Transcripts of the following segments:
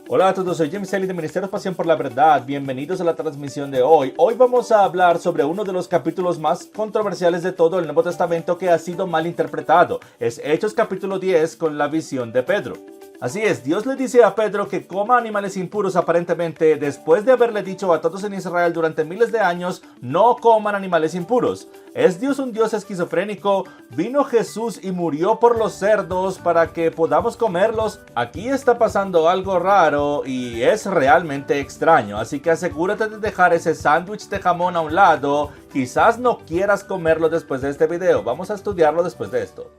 Hola a todos, soy James Kelly de Ministerio Pasión por la Verdad. Bienvenidos a la transmisión de hoy. Hoy vamos a hablar sobre uno de los capítulos más controversiales de todo el Nuevo Testamento que ha sido mal interpretado. Es Hechos capítulo 10 con la visión de Pedro. Así es, Dios le dice a Pedro que coma animales impuros aparentemente después de haberle dicho a todos en Israel durante miles de años no coman animales impuros. ¿Es Dios un Dios esquizofrénico? ¿Vino Jesús y murió por los cerdos para que podamos comerlos? Aquí está pasando algo raro y es realmente extraño, así que asegúrate de dejar ese sándwich de jamón a un lado. Quizás no quieras comerlo después de este video, vamos a estudiarlo después de esto.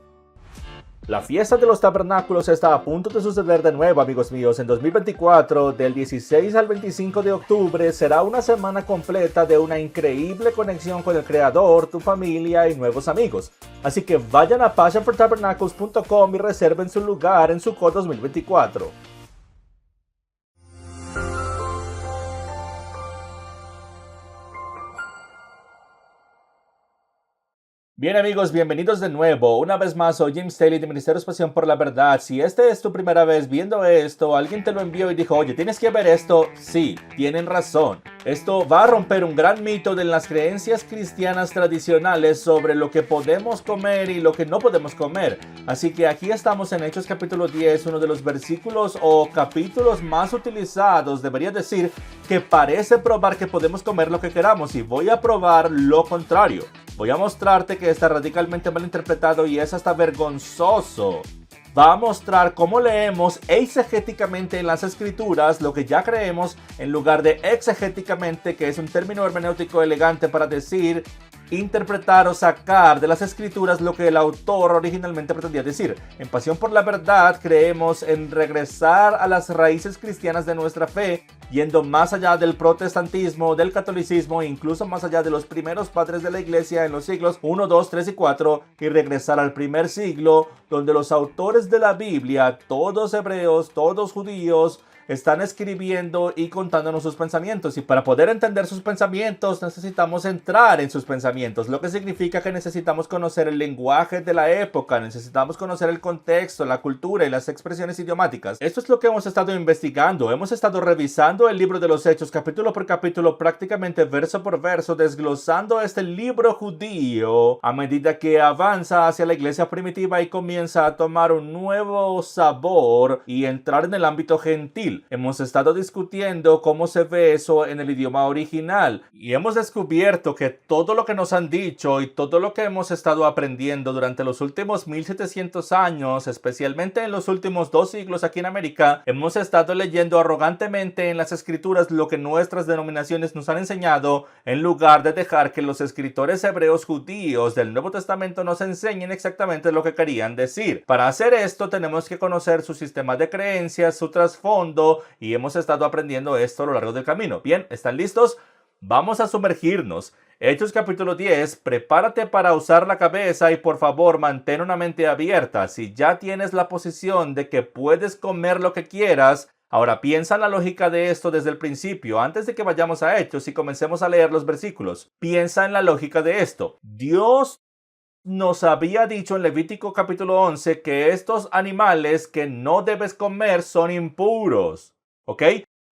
La fiesta de los tabernáculos está a punto de suceder de nuevo, amigos míos. En 2024, del 16 al 25 de octubre, será una semana completa de una increíble conexión con el Creador, tu familia y nuevos amigos. Así que vayan a passionfortabernacles.com y reserven su lugar en Sukkot 2024. Bien amigos, bienvenidos de nuevo. Una vez más, soy James Kelly de Ministerio Pasión por la Verdad. Si esta es tu primera vez viendo esto, alguien te lo envió y dijo, oye, tienes que ver esto. Sí, tienen razón. Esto va a romper un gran mito de las creencias cristianas tradicionales sobre lo que podemos comer y lo que no podemos comer. Así que aquí estamos en Hechos capítulo 10, uno de los versículos o capítulos más utilizados, debería decir, que parece probar que podemos comer lo que queramos, y voy a probar lo contrario. Voy a mostrarte que está radicalmente mal interpretado y es hasta vergonzoso. Va a mostrar cómo leemos eisegéticamente en las escrituras lo que ya creemos en lugar de exegéticamente, que es un término hermenéutico elegante para decir interpretar o sacar de las escrituras lo que el autor originalmente pretendía decir. En Pasión por la Verdad creemos en regresar a las raíces cristianas de nuestra fe, yendo más allá del protestantismo, del catolicismo e incluso más allá de los primeros padres de la iglesia en los siglos 1, 2, 3 y 4 y regresar al primer siglo, donde los autores de la Biblia, todos hebreos, todos judíos, están escribiendo y contándonos sus pensamientos, y para poder entender sus pensamientos necesitamos entrar en sus pensamientos, lo que significa que necesitamos conocer el lenguaje de la época, necesitamos conocer el contexto, la cultura y las expresiones idiomáticas. Esto es lo que hemos estado investigando. Hemos estado revisando el libro de los Hechos capítulo por capítulo, prácticamente verso por verso, desglosando este libro judío a medida que avanza hacia la iglesia primitiva y comienza a tomar un nuevo sabor y entrar en el ámbito gentil. Hemos estado discutiendo cómo se ve eso en el idioma original y hemos descubierto que todo lo que nos han dicho y todo lo que hemos estado aprendiendo durante los últimos 1700 años, especialmente en los últimos 2 siglos aquí en América, hemos estado leyendo arrogantemente en las escrituras lo que nuestras denominaciones nos han enseñado, en lugar de dejar que los escritores hebreos judíos del Nuevo Testamento nos enseñen exactamente lo que querían decir. Para hacer esto tenemos que conocer su sistema de creencias, su trasfondo, y hemos estado aprendiendo esto a lo largo del camino. Bien, ¿están listos? Vamos a sumergirnos. Hechos capítulo 10, prepárate para usar la cabeza y por favor mantén una mente abierta. Si ya tienes la posición de que puedes comer lo que quieras, ahora piensa en la lógica de esto desde el principio, antes de que vayamos a Hechos y comencemos a leer los versículos. Piensa en la lógica de esto. Dios nos había dicho en Levítico capítulo 11 que estos animales que no debes comer son impuros, ¿ok?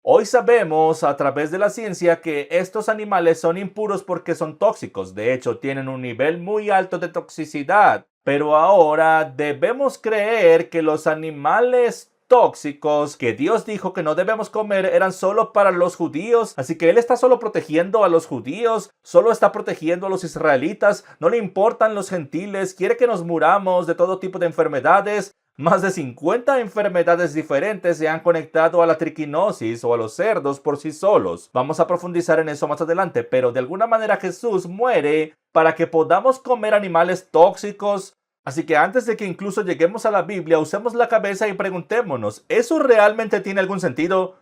Hoy sabemos a través de la ciencia que estos animales son impuros porque son tóxicos. De hecho, tienen un nivel muy alto de toxicidad. Pero ahora debemos creer que los animales tóxicos que Dios dijo que no debemos comer eran solo para los judíos, así que Él está solo protegiendo a los judíos, solo está protegiendo a los israelitas, no le importan los gentiles, quiere que nos muramos de todo tipo de enfermedades. Más de 50 enfermedades diferentes se han conectado a la triquinosis o a los cerdos por sí solos. Vamos a profundizar en eso más adelante, pero de alguna manera Jesús muere para que podamos comer animales tóxicos. Así que antes de que incluso lleguemos a la Biblia, usemos la cabeza y preguntémonos, ¿eso realmente tiene algún sentido?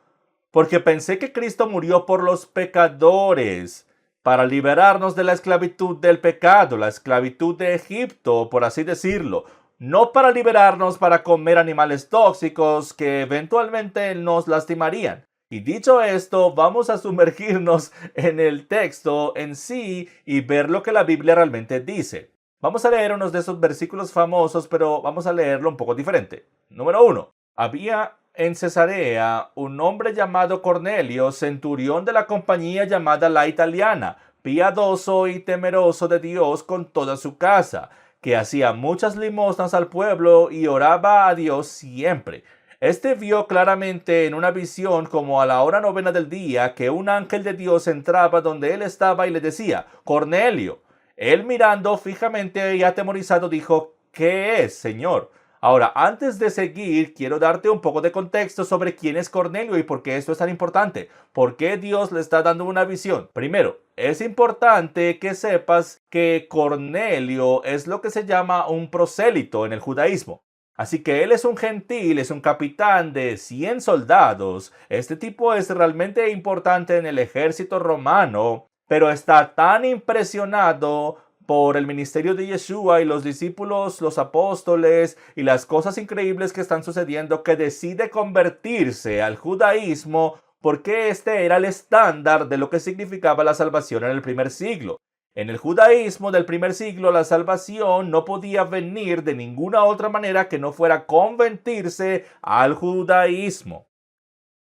Porque pensé que Cristo murió por los pecadores, para liberarnos de la esclavitud del pecado, la esclavitud de Egipto, por así decirlo. No para liberarnos para comer animales tóxicos que eventualmente nos lastimarían. Y dicho esto, vamos a sumergirnos en el texto en sí y ver lo que la Biblia realmente dice. Vamos a leer unos de esos versículos famosos, pero vamos a leerlo un poco diferente. Número 1. Había en Cesarea un hombre llamado Cornelio, centurión de la compañía llamada La Italiana, piadoso y temeroso de Dios con toda su casa, que hacía muchas limosnas al pueblo y oraba a Dios siempre. Este vio claramente en una visión como a la hora novena del día que un ángel de Dios entraba donde él estaba y le decía, Cornelio. Él mirando fijamente y atemorizado dijo, ¿qué es, Señor? Ahora, antes de seguir, quiero darte un poco de contexto sobre quién es Cornelio y por qué esto es tan importante. ¿Por qué Dios le está dando una visión? Primero, es importante que sepas que Cornelio es lo que se llama un prosélito en el judaísmo. Así que él es un gentil, es un capitán de 100 soldados. Este tipo es realmente importante en el ejército romano, pero está tan impresionado por el ministerio de Yeshua y los discípulos, los apóstoles y las cosas increíbles que están sucediendo que decide convertirse al judaísmo porque este era el estándar de lo que significaba la salvación en el primer siglo. En el judaísmo del primer siglo, la salvación no podía venir de ninguna otra manera que no fuera convertirse al judaísmo.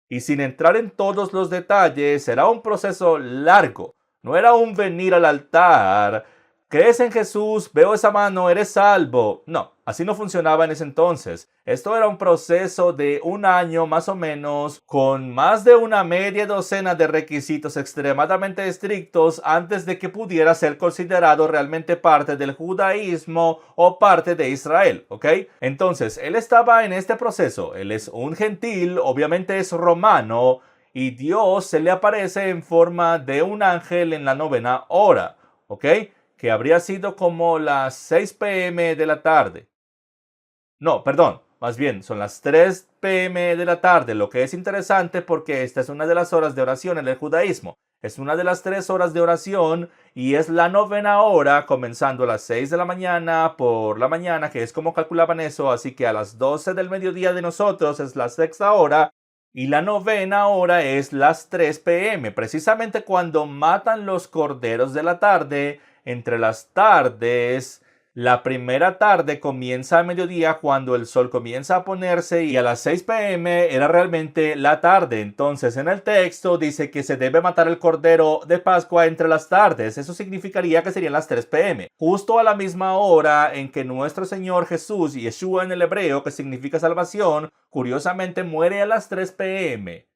Y sin entrar en todos los detalles, era un proceso largo. No era un venir al altar, ¿crees en Jesús? Veo esa mano, eres salvo. No, así no funcionaba en ese entonces. Esto era un proceso de un año más o menos, con más de una media docena de requisitos extremadamente estrictos antes de que pudiera ser considerado realmente parte del judaísmo o parte de Israel, ¿ok? Entonces, él estaba en este proceso. Él es un gentil, obviamente es romano, y Dios se le aparece en forma de un ángel en la novena hora, ¿ok? Que habría sido como las 6 p.m. de la tarde. No, perdón, más bien son las 3 p.m. de la tarde, lo que es interesante porque esta es una de las horas de oración en el judaísmo. Es una de las 3 horas de oración y es la novena hora comenzando a las 6 de la mañana por la mañana, que es como calculaban eso, así que a las 12 del mediodía de nosotros es la sexta hora. Y la novena hora es las 3 p.m., precisamente cuando matan los corderos de la tarde. Entre las tardes, la primera tarde comienza a mediodía cuando el sol comienza a ponerse y a las 6 p.m. era realmente la tarde. Entonces en el texto dice que se debe matar el cordero de Pascua entre las tardes. Eso significaría que serían las 3 p.m. Justo a la misma hora en que nuestro Señor Jesús, Yeshua en el hebreo, que significa salvación, curiosamente muere a las 3 p.m.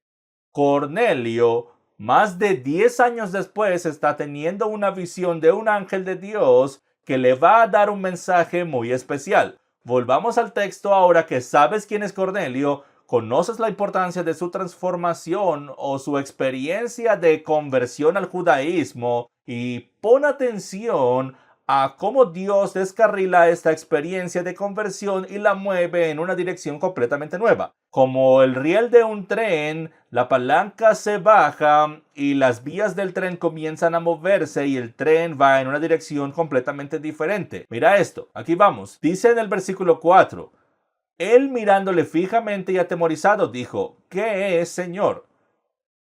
Cornelio, más de 10 años después, está teniendo una visión de un ángel de Dios que le va a dar un mensaje muy especial. Volvamos al texto ahora que sabes quién es Cornelio, conoces la importancia de su transformación o su experiencia de conversión al judaísmo y pon atención a cómo Dios descarrila esta experiencia de conversión y la mueve en una dirección completamente nueva. Como el riel de un tren, la palanca se baja y las vías del tren comienzan a moverse y el tren va en una dirección completamente diferente. Mira esto, aquí vamos. Dice en el versículo 4, él mirándole fijamente y atemorizado dijo, ¿qué es, Señor?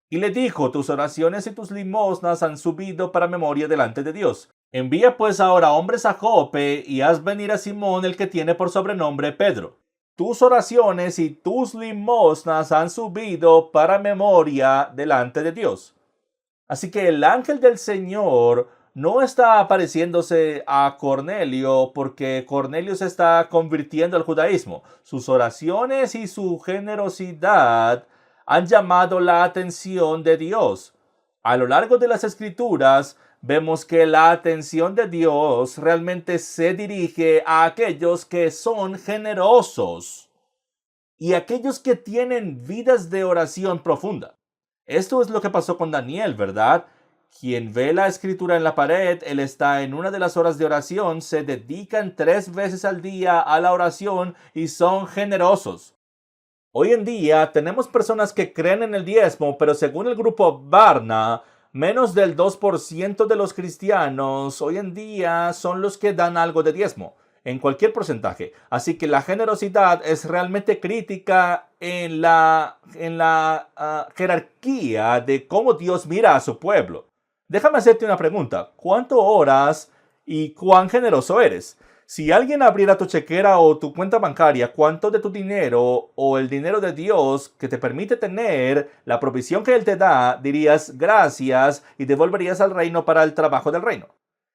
Y le dijo, tus oraciones y tus limosnas han subido para memoria delante de Dios. Envía pues ahora hombres a Jope y haz venir a Simón el que tiene por sobrenombre Pedro. Tus oraciones y tus limosnas han subido para memoria delante de Dios. Así que el ángel del Señor no está apareciéndose a Cornelio porque Cornelio se está convirtiendo al judaísmo. Sus oraciones y su generosidad han llamado la atención de Dios. A lo largo de las Escrituras, vemos que la atención de Dios realmente se dirige a aquellos que son generosos y aquellos que tienen vidas de oración profunda. Esto es lo que pasó con Daniel, ¿verdad? Quien ve la escritura en la pared, él está en una de las horas de oración, se dedican 3 veces al día a la oración y son generosos. Hoy en día tenemos personas que creen en el diezmo, pero según el grupo Barna, menos del 2% de los cristianos hoy en día son los que dan algo de diezmo, en cualquier porcentaje. Así que la generosidad es realmente crítica en la jerarquía de cómo Dios mira a su pueblo. Déjame hacerte una pregunta. ¿Cuánto oras y cuán generoso eres? Si alguien abriera tu chequera o tu cuenta bancaria, ¿cuánto de tu dinero o el dinero de Dios que te permite tener la provisión que Él te da, dirías gracias y devolverías al reino para el trabajo del reino?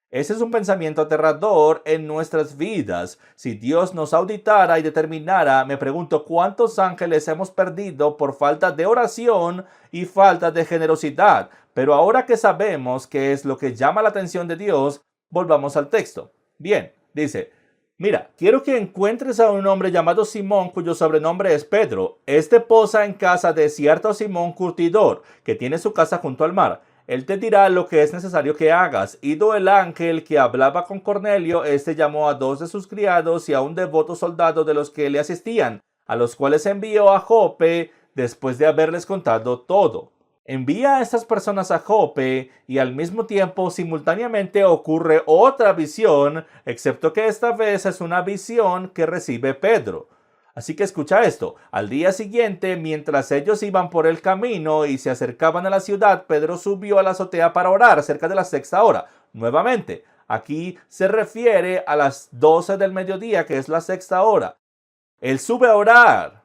Ese es un pensamiento aterrador en nuestras vidas. Si Dios nos auditara y determinara, me pregunto cuántos ángeles hemos perdido por falta de oración y falta de generosidad. Pero ahora que sabemos qué es lo que llama la atención de Dios, volvamos al texto. Bien, dice, mira, quiero que encuentres a un hombre llamado Simón cuyo sobrenombre es Pedro. Este posa en casa de cierto Simón curtidor, que tiene su casa junto al mar. Él te dirá lo que es necesario que hagas. Ido el ángel que hablaba con Cornelio, este llamó a 2 de sus criados y a un devoto soldado de los que le asistían, a los cuales envió a Jope después de haberles contado todo. Envía a estas personas a Jope y al mismo tiempo simultáneamente ocurre otra visión, excepto que esta vez es una visión que recibe Pedro. Así que escucha esto. Al día siguiente, mientras ellos iban por el camino y se acercaban a la ciudad, Pedro subió a la azotea para orar cerca de la 6ª hora. Nuevamente, aquí se refiere a las 12 del mediodía, que es la 6ª hora. Él sube a orar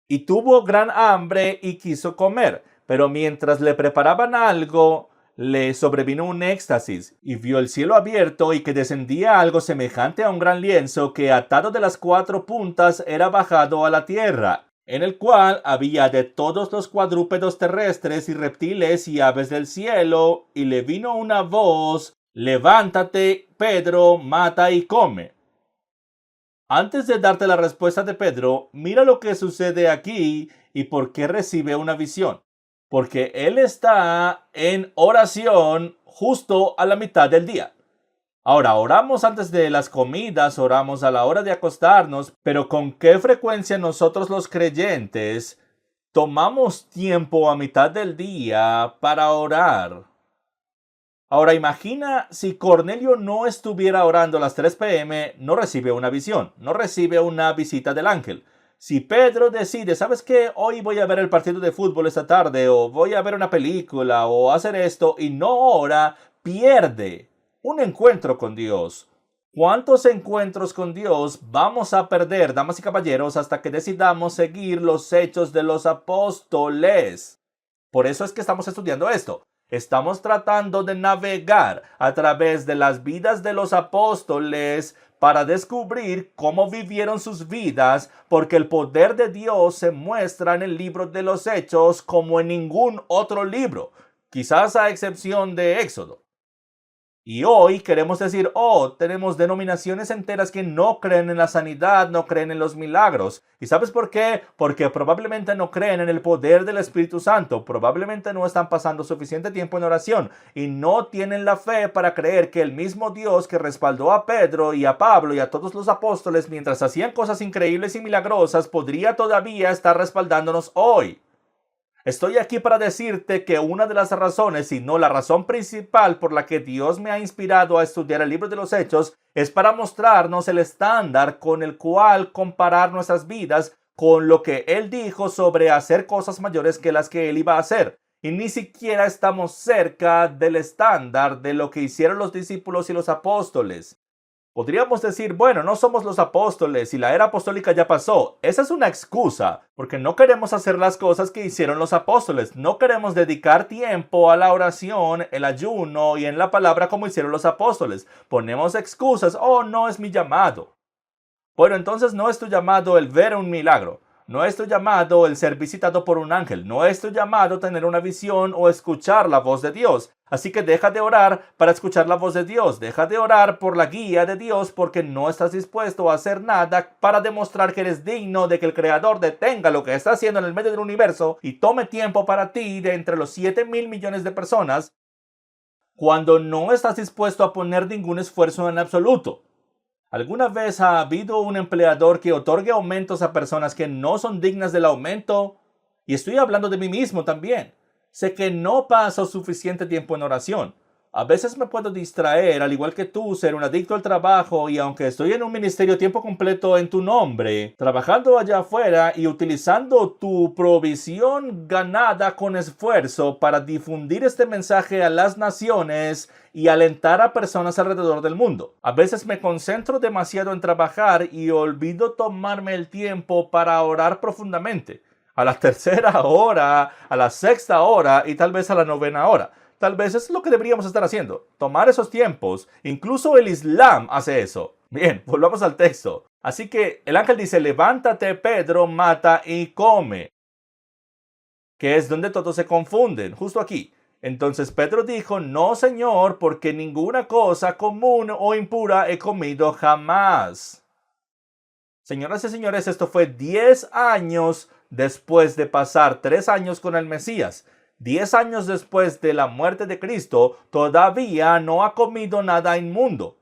y tuvo gran hambre y quiso comer, pero mientras le preparaban algo, le sobrevino un éxtasis y vio el cielo abierto y que descendía algo semejante a un gran lienzo que atado de las 4 puntas era bajado a la tierra, en el cual había de todos los cuadrúpedos terrestres y reptiles y aves del cielo, y le vino una voz: levántate, Pedro, mata y come. Antes de darte la respuesta de Pedro, mira lo que sucede aquí y por qué recibe una visión. Porque él está en oración justo a la mitad del día. Ahora, oramos antes de las comidas, oramos a la hora de acostarnos, pero ¿con qué frecuencia nosotros los creyentes tomamos tiempo a mitad del día para orar? Ahora, imagina si Cornelio no estuviera orando a las 3 p.m., no recibe una visión, no recibe una visita del ángel. Si Pedro decide, ¿sabes qué? Hoy voy a ver el partido de fútbol esta tarde, o voy a ver una película, o hacer esto, y no ora, pierde un encuentro con Dios. ¿Cuántos encuentros con Dios vamos a perder, damas y caballeros, hasta que decidamos seguir los hechos de los apóstoles? Por eso es que estamos estudiando esto. Estamos tratando de navegar a través de las vidas de los apóstoles para descubrir cómo vivieron sus vidas, porque el poder de Dios se muestra en el libro de los Hechos como en ningún otro libro, quizás a excepción de Éxodo. Y hoy queremos decir, tenemos denominaciones enteras que no creen en la sanidad, no creen en los milagros. ¿Y sabes por qué? Porque probablemente no creen en el poder del Espíritu Santo, probablemente no están pasando suficiente tiempo en oración y no tienen la fe para creer que el mismo Dios que respaldó a Pedro y a Pablo y a todos los apóstoles mientras hacían cosas increíbles y milagrosas, podría todavía estar respaldándonos hoy. Estoy aquí para decirte que una de las razones, si no la razón principal por la que Dios me ha inspirado a estudiar el libro de los Hechos, es para mostrarnos el estándar con el cual comparar nuestras vidas con lo que Él dijo sobre hacer cosas mayores que las que Él iba a hacer. Y ni siquiera estamos cerca del estándar de lo que hicieron los discípulos y los apóstoles. Podríamos decir, bueno, no somos los apóstoles y la era apostólica ya pasó. Esa es una excusa, porque no queremos hacer las cosas que hicieron los apóstoles. No queremos dedicar tiempo a la oración, el ayuno y en la palabra como hicieron los apóstoles. Ponemos excusas, no es mi llamado. Bueno, entonces no es tu llamado el ver un milagro. No es tu llamado el ser visitado por un ángel. No es tu llamado tener una visión o escuchar la voz de Dios. Así que deja de orar para escuchar la voz de Dios. Deja de orar por la guía de Dios porque no estás dispuesto a hacer nada para demostrar que eres digno de que el Creador detenga lo que está haciendo en el medio del universo y tome tiempo para ti de entre los 7,000 millones de personas cuando no estás dispuesto a poner ningún esfuerzo en absoluto. ¿Alguna vez ha habido un empleador que otorgue aumentos a personas que no son dignas del aumento? Y estoy hablando de mí mismo también. Sé que no paso suficiente tiempo en oración. A veces me puedo distraer, al igual que tú, ser un adicto al trabajo y aunque estoy en un ministerio tiempo completo en tu nombre, trabajando allá afuera y utilizando tu provisión ganada con esfuerzo para difundir este mensaje a las naciones y alentar a personas alrededor del mundo. A veces me concentro demasiado en trabajar y olvido tomarme el tiempo para orar profundamente. A la tercera hora, a la sexta hora y tal vez a la novena hora. Tal vez es lo que deberíamos estar haciendo, tomar esos tiempos. Incluso el Islam hace eso. Bien, volvamos al texto. Así que el ángel dice, levántate, Pedro, mata y come. Que es donde todos se confunden, justo aquí. Entonces Pedro dijo, no, Señor, porque ninguna cosa común o impura he comido jamás. Señoras y señores, esto fue 10 años después de pasar 3 años con el Mesías. 10 años después de la muerte de Cristo, todavía no ha comido nada inmundo.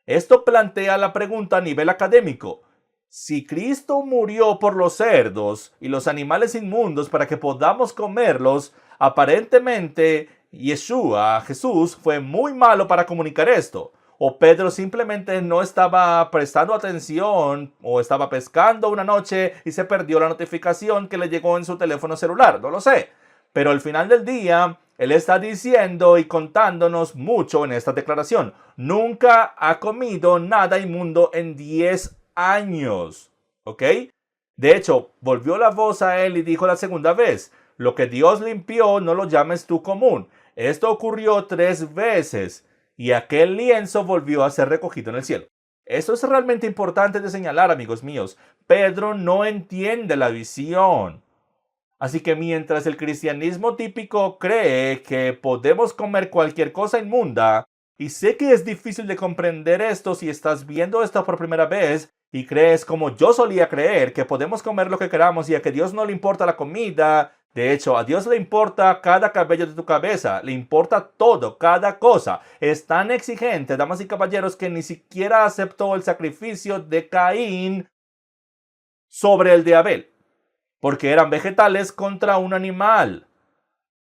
Esto plantea la pregunta a nivel académico. Si Cristo murió por los cerdos y los animales inmundos para que podamos comerlos, aparentemente Yeshua, Jesús, fue muy malo para comunicar esto. O Pedro simplemente no estaba prestando atención o estaba pescando una noche y se perdió la notificación que le llegó en su teléfono celular. No lo sé. Pero al final del día, él está diciendo y contándonos mucho en esta declaración. Nunca ha comido nada inmundo en 10 años. ¿Ok? De hecho, volvió la voz a él y dijo la segunda vez, lo que Dios limpió no lo llames tú común. Esto ocurrió 3 veces y aquel lienzo volvió a ser recogido en el cielo. Esto es realmente importante de señalar, amigos míos. Pedro no entiende la visión. Así que mientras el cristianismo típico cree que podemos comer cualquier cosa inmunda, y sé que es difícil de comprender esto si estás viendo esto por primera vez y crees como yo solía creer que podemos comer lo que queramos y a que Dios no le importa la comida. De hecho, a Dios le importa cada cabello de tu cabeza, le importa todo, cada cosa. Es tan exigente, damas y caballeros, que ni siquiera aceptó el sacrificio de Caín sobre el de Abel. Porque eran vegetales contra un animal.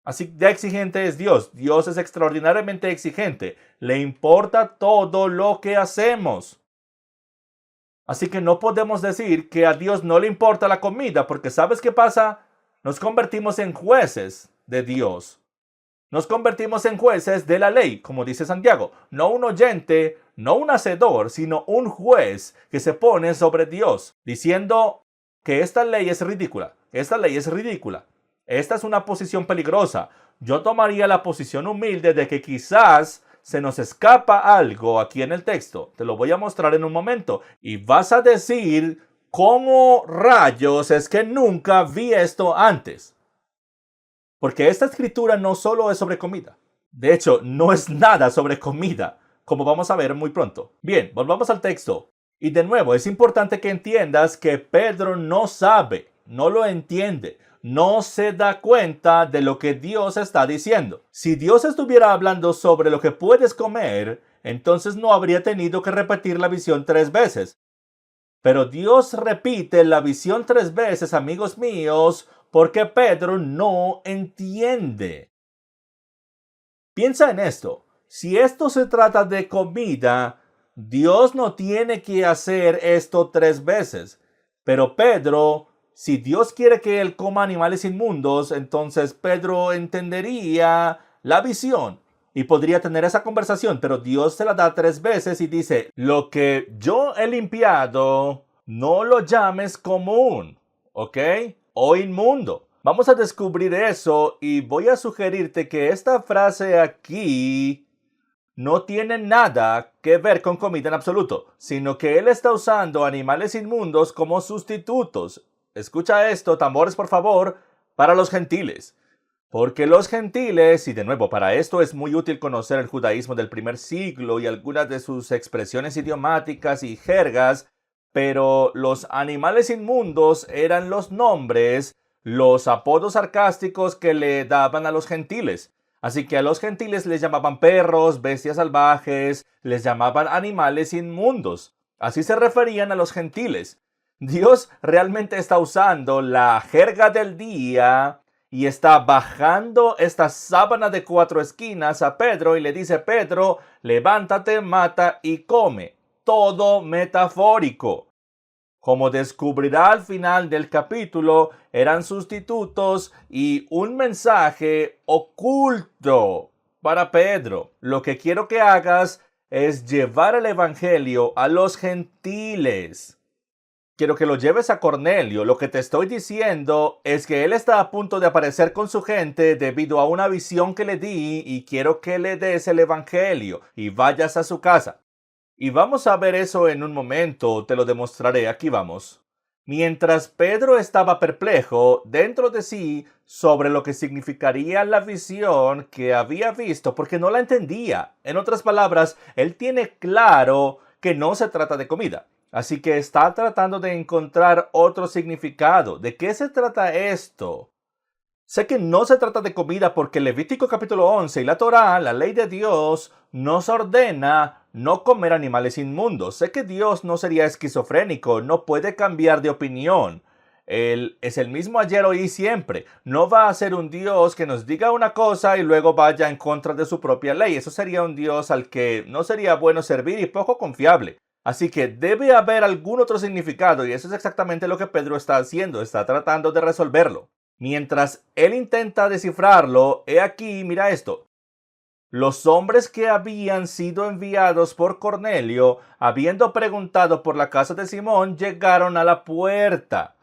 Así de exigente es Dios. Dios es extraordinariamente exigente. Le importa todo lo que hacemos. Así que no podemos decir que a Dios no le importa la comida, porque ¿sabes qué pasa? Nos convertimos en jueces de Dios. Nos convertimos en jueces de la ley, como dice Santiago. No un oyente, no un hacedor, sino un juez que se pone sobre Dios, diciendo que esta ley es ridícula. Esta ley es ridícula. Esta es una posición peligrosa. Yo tomaría la posición humilde de que quizás se nos escapa algo aquí en el texto. Te lo voy a mostrar en un momento. Y vas a decir, ¿cómo rayos es que nunca vi esto antes? Porque esta escritura no solo es sobre comida. De hecho, no es nada sobre comida, como vamos a ver muy pronto. Bien, volvamos al texto. Y de nuevo, es importante que entiendas que Pedro no sabe, no lo entiende, no se da cuenta de lo que Dios está diciendo. Si Dios estuviera hablando sobre lo que puedes comer, entonces no habría tenido que repetir la visión 3 veces. Pero Dios repite la visión 3 veces, amigos míos, porque Pedro no entiende. Piensa en esto. Si esto se trata de comida, Dios no tiene que hacer esto 3 veces. Pero Pedro, si Dios quiere que él coma animales inmundos, entonces Pedro entendería la visión y podría tener esa conversación. Pero Dios se la da 3 veces y dice, lo que yo he limpiado, no lo llames común, ¿ok? O inmundo. Vamos a descubrir eso y voy a sugerirte que esta frase aquí no tiene nada que ver con comida en absoluto, sino que él está usando animales inmundos como sustitutos. Escucha esto, tambores por favor, para los gentiles. Porque los gentiles, y de nuevo para esto es muy útil conocer el judaísmo del primer siglo y algunas de sus expresiones idiomáticas y jergas, pero los animales inmundos eran los nombres, los apodos sarcásticos que le daban a los gentiles. Así que a los gentiles les llamaban perros, bestias salvajes, les llamaban animales inmundos. Así se referían a los gentiles. Dios realmente está usando la jerga del día y está bajando esta sábana de 4 esquinas a Pedro y le dice: Pedro, levántate, mata y come. Todo metafórico. Como descubrirá al final del capítulo, eran sustitutos y un mensaje oculto para Pedro. Lo que quiero que hagas es llevar el evangelio a los gentiles. Quiero que lo lleves a Cornelio. Lo que te estoy diciendo es que él está a punto de aparecer con su gente debido a una visión que le di, y quiero que le des el evangelio y vayas a su casa. Y vamos a ver eso en un momento, te lo demostraré. Aquí vamos. Mientras Pedro estaba perplejo dentro de sí sobre lo que significaría la visión que había visto, porque no la entendía. En otras palabras, él tiene claro que no se trata de comida. Así que está tratando de encontrar otro significado. ¿De qué se trata esto? Sé que no se trata de comida porque Levítico capítulo 11 y la Torá, la ley de Dios, nos ordena no comer animales inmundos. Sé que Dios no sería esquizofrénico, no puede cambiar de opinión. Él es el mismo ayer, hoy y siempre. No va a ser un Dios que nos diga una cosa y luego vaya en contra de su propia ley. Eso sería un Dios al que no sería bueno servir y poco confiable. Así que debe haber algún otro significado, y eso es exactamente lo que Pedro está haciendo. Está tratando de resolverlo. Mientras él intenta descifrarlo, he aquí, mira esto. Los hombres que habían sido enviados por Cornelio, habiendo preguntado por la casa de Simón, llegaron a la puerta.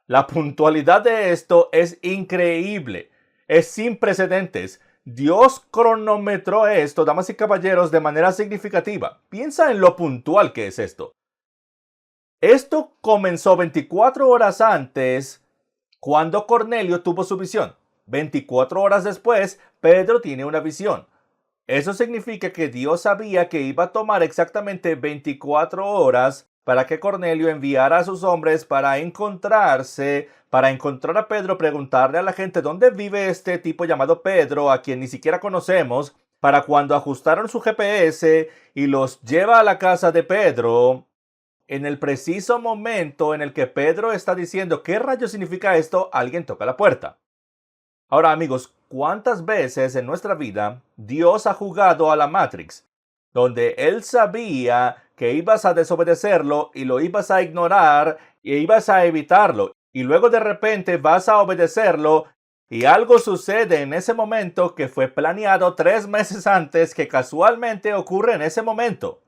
La puntualidad de esto es increíble. Es sin precedentes. Dios cronometró esto, damas y caballeros, de manera significativa. Piensa en lo puntual que es esto. Esto comenzó 24 horas antes, cuando Cornelio tuvo su visión. 24 horas después, Pedro tiene una visión. Eso significa que Dios sabía que iba a tomar exactamente 24 horas para que Cornelio enviara a sus hombres para encontrar a Pedro, preguntarle a la gente dónde vive este tipo llamado Pedro, a quien ni siquiera conocemos, para cuando ajustaron su GPS y los lleva a la casa de Pedro, en el preciso momento en el que Pedro está diciendo ¿qué rayos significa esto?, alguien toca la puerta. Ahora, amigos, ¿cuántas veces en nuestra vida Dios ha jugado a la Matrix? Donde Él sabía que ibas a desobedecerlo y lo ibas a ignorar y ibas a evitarlo. Y luego de repente vas a obedecerlo y algo sucede en ese momento que fue planeado 3 meses antes, que casualmente ocurre en ese momento.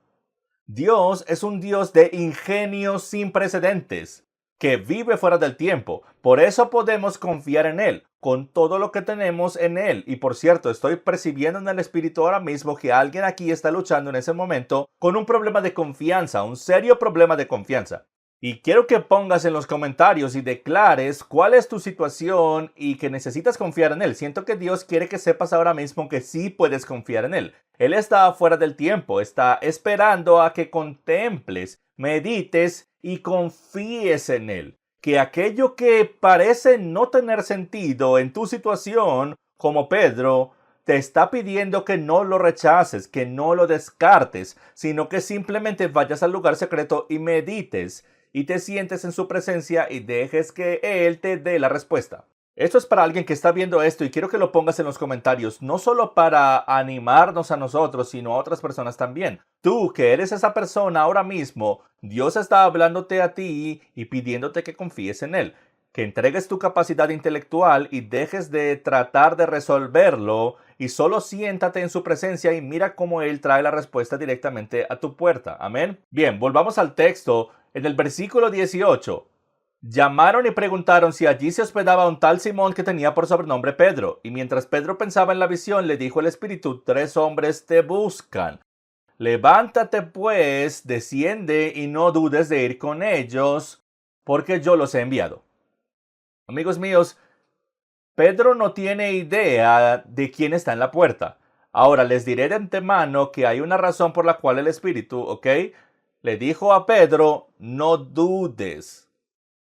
Dios es un Dios de ingenio sin precedentes, que vive fuera del tiempo. Por eso podemos confiar en Él, con todo lo que tenemos en Él. Y por cierto, estoy percibiendo en el espíritu ahora mismo que alguien aquí está luchando en ese momento con un problema de confianza, un serio problema de confianza. Y quiero que pongas en los comentarios y declares cuál es tu situación y que necesitas confiar en Él. Siento que Dios quiere que sepas ahora mismo que sí puedes confiar en Él. Él está fuera del tiempo, está esperando a que contemples, medites y confíes en Él. Que aquello que parece no tener sentido en tu situación, como Pedro, te está pidiendo que no lo rechaces, que no lo descartes, sino que simplemente vayas al lugar secreto y medites y te sientes en su presencia y dejes que Él te dé la respuesta. Esto es para alguien que está viendo esto y quiero que lo pongas en los comentarios, no solo para animarnos a nosotros, sino a otras personas también. Tú, que eres esa persona ahora mismo, Dios está hablándote a ti y pidiéndote que confíes en Él, que entregues tu capacidad intelectual y dejes de tratar de resolverlo y solo siéntate en su presencia y mira cómo Él trae la respuesta directamente a tu puerta. Amén. Bien, volvamos al texto. En el versículo 18. Llamaron y preguntaron si allí se hospedaba un tal Simón que tenía por sobrenombre Pedro. Y mientras Pedro pensaba en la visión, le dijo el Espíritu: 3 hombres te buscan. Levántate pues, desciende y no dudes de ir con ellos, porque yo los he enviado. Amigos míos, Pedro no tiene idea de quién está en la puerta. Ahora les diré de antemano que hay una razón por la cual el Espíritu, le dijo a Pedro: no dudes.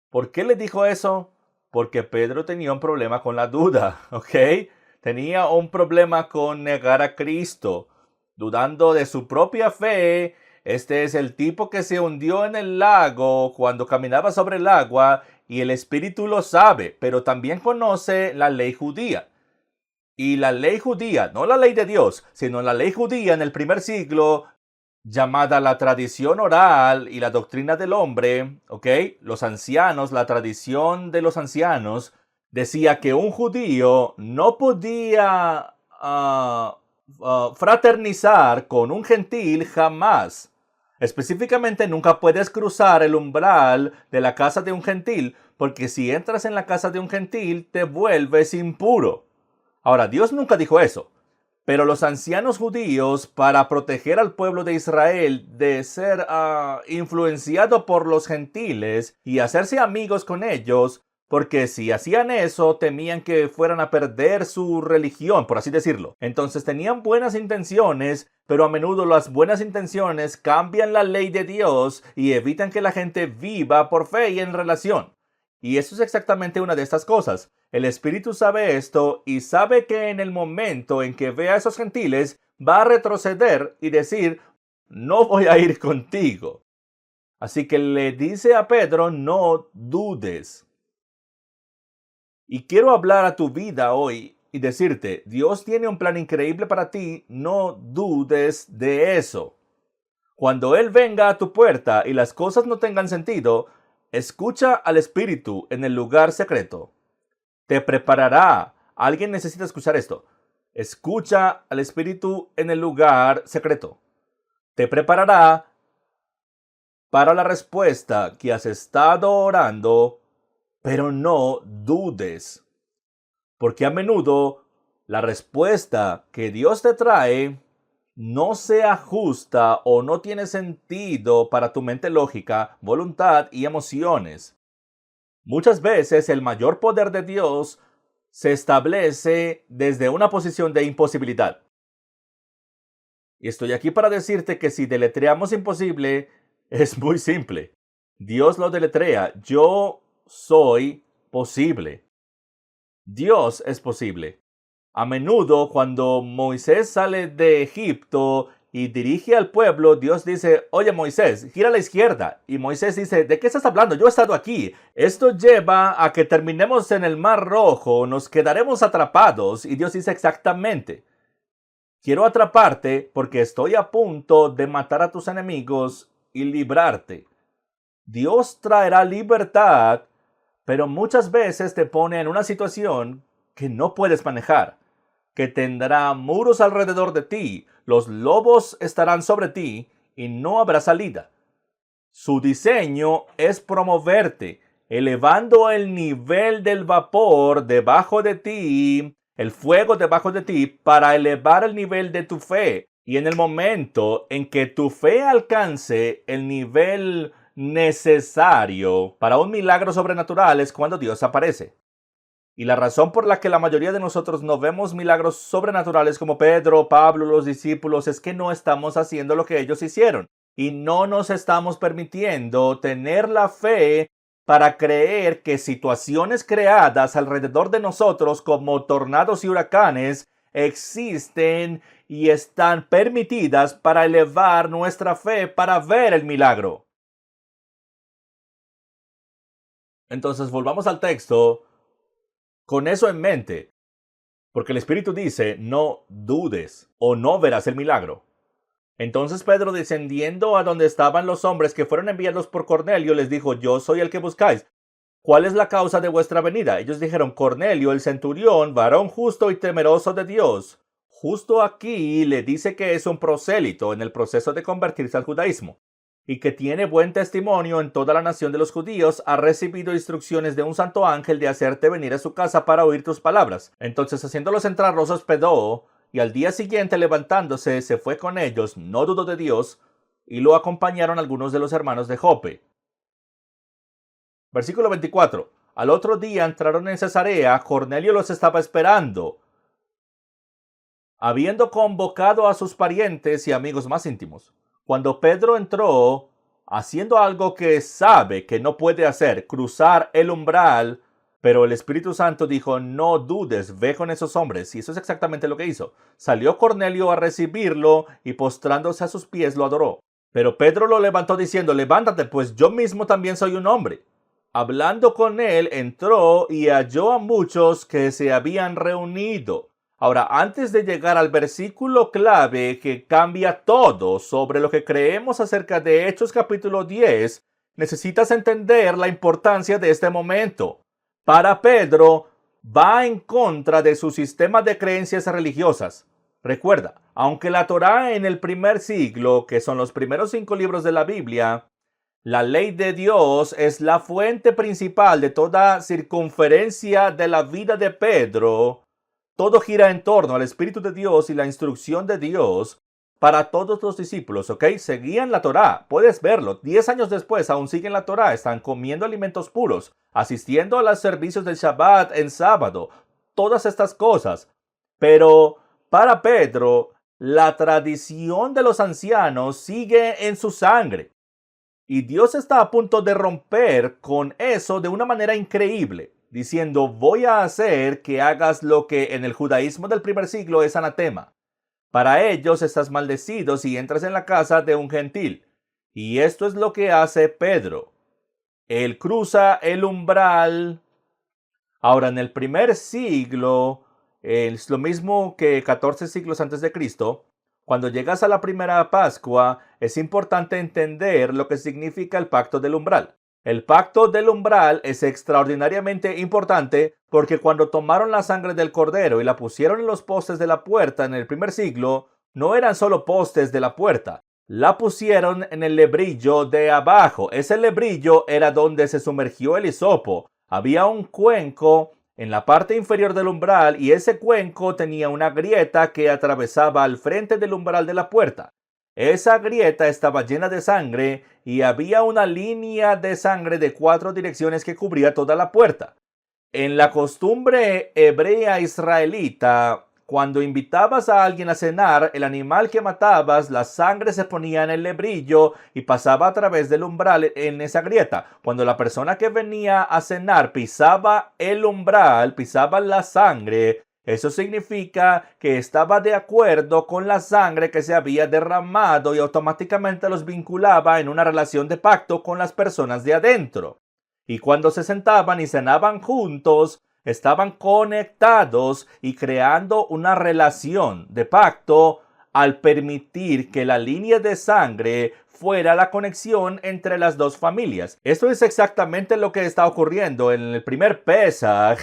¿Por qué le dijo eso? Porque Pedro tenía un problema con la duda, Tenía un problema con negar a Cristo, dudando de su propia fe. Este es el tipo que se hundió en el lago cuando caminaba sobre el agua y el Espíritu lo sabe, pero también conoce la ley judía. Y la ley judía, no la ley de Dios, sino la ley judía en el primer siglo, llamada la tradición oral y la doctrina del hombre, ¿ok? Los ancianos, la tradición de los ancianos, decía que un judío no podía fraternizar con un gentil jamás. Específicamente, nunca puedes cruzar el umbral de la casa de un gentil, porque si entras en la casa de un gentil, te vuelves impuro. Ahora, Dios nunca dijo eso. Pero los ancianos judíos, para proteger al pueblo de Israel de ser influenciado por los gentiles y hacerse amigos con ellos, porque si hacían eso, temían que fueran a perder su religión, por así decirlo. Entonces tenían buenas intenciones, pero a menudo las buenas intenciones cambian la ley de Dios y evitan que la gente viva por fe y en relación. Y eso es exactamente una de estas cosas. El Espíritu sabe esto y sabe que en el momento en que vea a esos gentiles, va a retroceder y decir, no voy a ir contigo. Así que le dice a Pedro, no dudes. Y quiero hablar a tu vida hoy y decirte, Dios tiene un plan increíble para ti, no dudes de eso. Cuando Él venga a tu puerta y las cosas no tengan sentido, escucha al Espíritu en el lugar secreto. Te preparará. Alguien necesita escuchar esto. Escucha al Espíritu en el lugar secreto. Te preparará para la respuesta que has estado orando, pero no dudes. Porque a menudo la respuesta que Dios te trae no se ajusta o no tiene sentido para tu mente lógica, voluntad y emociones. Muchas veces el mayor poder de Dios se establece desde una posición de imposibilidad. Y estoy aquí para decirte que si deletreamos imposible, es muy simple. Dios lo deletrea. Yo soy posible. Dios es posible. A menudo, cuando Moisés sale de Egipto y dirige al pueblo, Dios dice, oye Moisés, gira a la izquierda. Y Moisés dice, ¿de qué estás hablando? Yo he estado aquí. Esto lleva a que terminemos en el Mar Rojo, nos quedaremos atrapados. Y Dios dice exactamente, quiero atraparte porque estoy a punto de matar a tus enemigos y librarte. Dios traerá libertad, pero muchas veces te pone en una situación que no puedes manejar, que tendrá muros alrededor de ti, los lobos estarán sobre ti y no habrá salida. Su diseño es promoverte, elevando el nivel del vapor debajo de ti, el fuego debajo de ti, para elevar el nivel de tu fe. Y en el momento en que tu fe alcance el nivel necesario para un milagro sobrenatural es cuando Dios aparece. Y la razón por la que la mayoría de nosotros no vemos milagros sobrenaturales como Pedro, Pablo, los discípulos, es que no estamos haciendo lo que ellos hicieron. Y no nos estamos permitiendo tener la fe para creer que situaciones creadas alrededor de nosotros como tornados y huracanes existen y están permitidas para elevar nuestra fe para ver el milagro. Entonces volvamos al texto con eso en mente, porque el Espíritu dice, no dudes o no verás el milagro. Entonces Pedro, descendiendo a donde estaban los hombres que fueron enviados por Cornelio, les dijo, yo soy el que buscáis. ¿Cuál es la causa de vuestra venida? Ellos dijeron, Cornelio, el centurión, varón justo y temeroso de Dios. Justo aquí le dice que es un prosélito en el proceso de convertirse al judaísmo, y que tiene buen testimonio en toda la nación de los judíos, ha recibido instrucciones de un santo ángel de hacerte venir a su casa para oír tus palabras. Entonces, haciéndolos entrar, los hospedó, y al día siguiente, levantándose, se fue con ellos, no dudó de Dios, y lo acompañaron algunos de los hermanos de Jope. Versículo 24. Al otro día entraron en Cesarea, Cornelio los estaba esperando, habiendo convocado a sus parientes y amigos más íntimos. Cuando Pedro entró, haciendo algo que sabe que no puede hacer, cruzar el umbral, pero el Espíritu Santo dijo, no dudes, ve con esos hombres. Y eso es exactamente lo que hizo. Salió Cornelio a recibirlo y postrándose a sus pies lo adoró. Pero Pedro lo levantó diciendo, levántate, pues yo mismo también soy un hombre. hablando con él, entró y halló a muchos que se habían reunido. Ahora, antes de llegar al versículo clave que cambia todo sobre lo que creemos acerca de Hechos capítulo 10, necesitas entender la importancia de este momento. Para Pedro, va en contra de su sistema de creencias religiosas. Recuerda, aunque la Torá en el primer siglo, que son los primeros 5 libros de la Biblia, la ley de Dios es la fuente principal de toda circunferencia de la vida de Pedro. Todo gira en torno al Espíritu de Dios y la instrucción de Dios para todos los discípulos, ¿ok? Seguían la Torá, puedes verlo. 10 años después aún siguen la Torá, están comiendo alimentos puros, asistiendo a los servicios del Shabbat en sábado, todas estas cosas. Pero para Pedro, la tradición de los ancianos sigue en su sangre. Y Dios está a punto de romper con eso de una manera increíble, diciendo: voy a hacer que hagas lo que en el judaísmo del primer siglo es anatema. Para ellos estás maldecido si entras en la casa de un gentil. Y esto es lo que hace Pedro. Él cruza el umbral. Ahora, en el primer siglo, es lo mismo que 14 siglos antes de Cristo. Cuando llegas a la primera Pascua, es importante entender lo que significa el pacto del umbral. El pacto del umbral es extraordinariamente importante porque cuando tomaron la sangre del cordero y la pusieron en los postes de la puerta en el primer siglo, no eran solo postes de la puerta, la pusieron en el lebrillo de abajo. Ese lebrillo era donde se sumergió el hisopo. Había un cuenco en la parte inferior del umbral y ese cuenco tenía una grieta que atravesaba al frente del umbral de la puerta. Esa grieta estaba llena de sangre y había una línea de sangre de 4 direcciones que cubría toda la puerta. En la costumbre hebrea israelita, cuando invitabas a alguien a cenar, el animal que matabas, la sangre se ponía en el lebrillo y pasaba a través del umbral en esa grieta. Cuando la persona que venía a cenar pisaba el umbral, pisaba la sangre, eso significa que estaba de acuerdo con la sangre que se había derramado y automáticamente los vinculaba en una relación de pacto con las personas de adentro. Y cuando se sentaban y cenaban juntos, estaban conectados y creando una relación de pacto al permitir que la línea de sangre fuera la conexión entre las dos familias. Esto es exactamente lo que está ocurriendo en el primer Pesaj.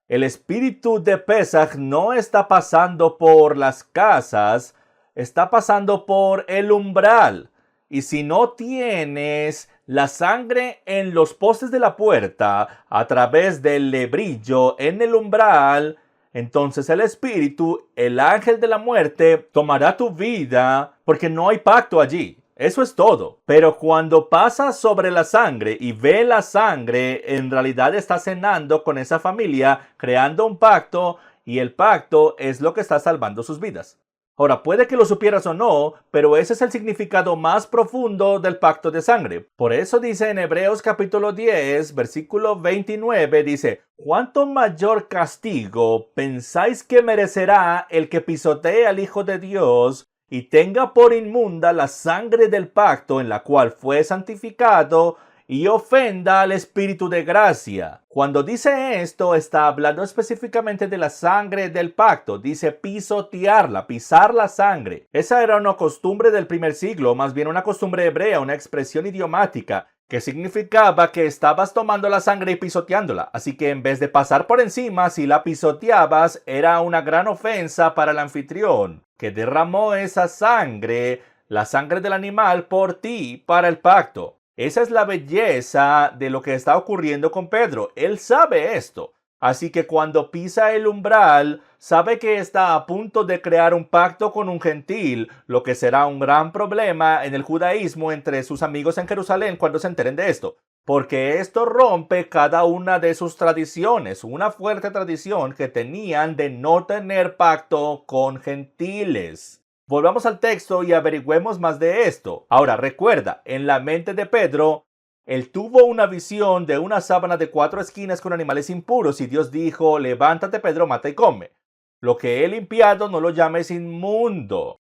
El espíritu de Pesaj no está pasando por las casas, está pasando por el umbral. Y si no tienes la sangre en los postes de la puerta a través del lebrillo en el umbral, entonces el espíritu, el ángel de la muerte, tomará tu vida porque no hay pacto allí. Eso es todo. Pero cuando pasa sobre la sangre y ve la sangre, en realidad está cenando con esa familia, creando un pacto, y el pacto es lo que está salvando sus vidas. Ahora, puede que lo supieras o no, pero ese es el significado más profundo del pacto de sangre. Por eso dice en Hebreos capítulo 10, versículo 29, dice: ¿cuánto mayor castigo pensáis que merecerá el que pisotee al Hijo de Dios y tenga por inmunda la sangre del pacto en la cual fue santificado y ofenda al Espíritu de gracia? Cuando dice esto, está hablando específicamente de la sangre del pacto. Dice pisotearla, pisar la sangre. Esa era una costumbre del primer siglo, más bien una costumbre hebrea, una expresión idiomática, que significaba que estabas tomando la sangre y pisoteándola. Así que en vez de pasar por encima, si la pisoteabas, era una gran ofensa para el anfitrión, que derramó esa sangre, la sangre del animal, por ti, para el pacto. Esa es la belleza de lo que está ocurriendo con Pedro. Él sabe esto. Así que cuando pisa el umbral, sabe que está a punto de crear un pacto con un gentil, lo que será un gran problema en el judaísmo entre sus amigos en Jerusalén cuando se enteren de esto. Porque esto rompe cada una de sus tradiciones, una fuerte tradición que tenían de no tener pacto con gentiles. Volvamos al texto y averigüemos más de esto. Ahora, recuerda, en la mente de Pedro, él tuvo una visión de una sábana de 4 esquinas con animales impuros y Dios dijo: levántate, Pedro, mata y come. Lo que he limpiado no lo llames inmundo.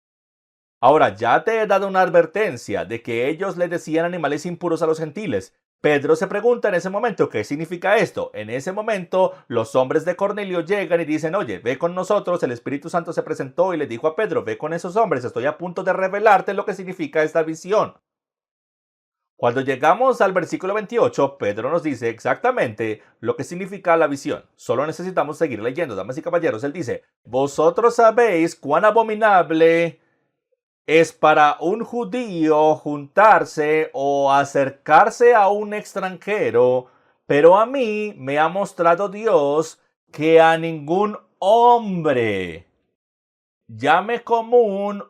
Ahora, ya te he dado una advertencia de que ellos le decían animales impuros a los gentiles. Pedro se pregunta en ese momento, ¿qué significa esto? En ese momento, los hombres de Cornelio llegan y dicen, oye, ve con nosotros, el Espíritu Santo se presentó y le dijo a Pedro, ve con esos hombres, estoy a punto de revelarte lo que significa esta visión. Cuando llegamos al versículo 28, Pedro nos dice exactamente lo que significa la visión. Solo necesitamos seguir leyendo, damas y caballeros. Él dice, vosotros sabéis cuán abominable es para un judío juntarse o acercarse a un extranjero, pero a mí me ha mostrado Dios que a ningún hombre, llame común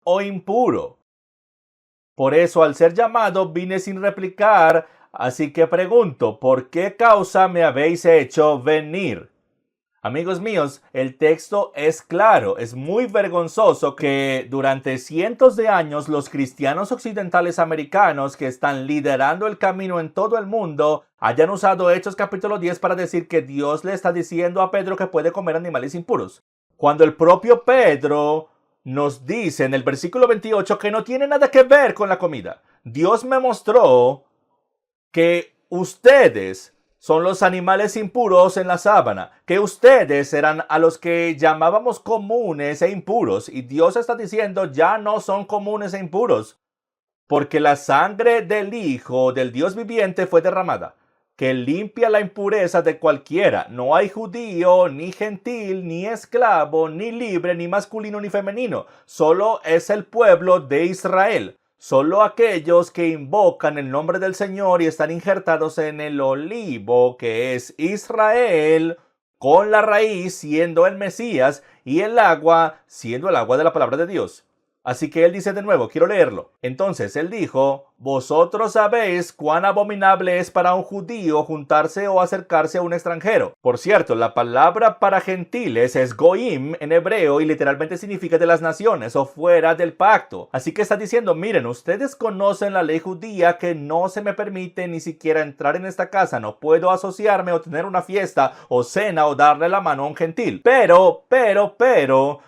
o impuro. Por eso, al ser llamado, vine sin replicar, así que pregunto, ¿por qué causa me habéis hecho venir? Amigos míos, el texto es claro, es muy vergonzoso que durante cientos de años los cristianos occidentales americanos que están liderando el camino en todo el mundo hayan usado Hechos capítulo 10 para decir que Dios le está diciendo a Pedro que puede comer animales impuros. Cuando el propio Pedro nos dice en el versículo 28 que no tiene nada que ver con la comida. Dios me mostró que ustedes son los animales impuros en la sábana, que ustedes eran a los que llamábamos comunes e impuros, y Dios está diciendo ya no son comunes e impuros, porque la sangre del Hijo del Dios viviente fue derramada, que limpia la impureza de cualquiera. No hay judío, ni gentil, ni esclavo, ni libre, ni masculino, ni femenino. Solo es el pueblo de Israel. Solo aquellos que invocan el nombre del Señor y están injertados en el olivo, que es Israel, con la raíz siendo el Mesías y el agua siendo el agua de la palabra de Dios. Así que él dice de nuevo, quiero leerlo. Entonces él dijo, vosotros sabéis cuán abominable es para un judío juntarse o acercarse a un extranjero. Por cierto, la palabra para gentiles es goim en hebreo y literalmente significa de las naciones o fuera del pacto. Así que está diciendo, miren, ustedes conocen la ley judía que no se me permite ni siquiera entrar en esta casa. No puedo asociarme o tener una fiesta o cena o darle la mano a un gentil. Pero,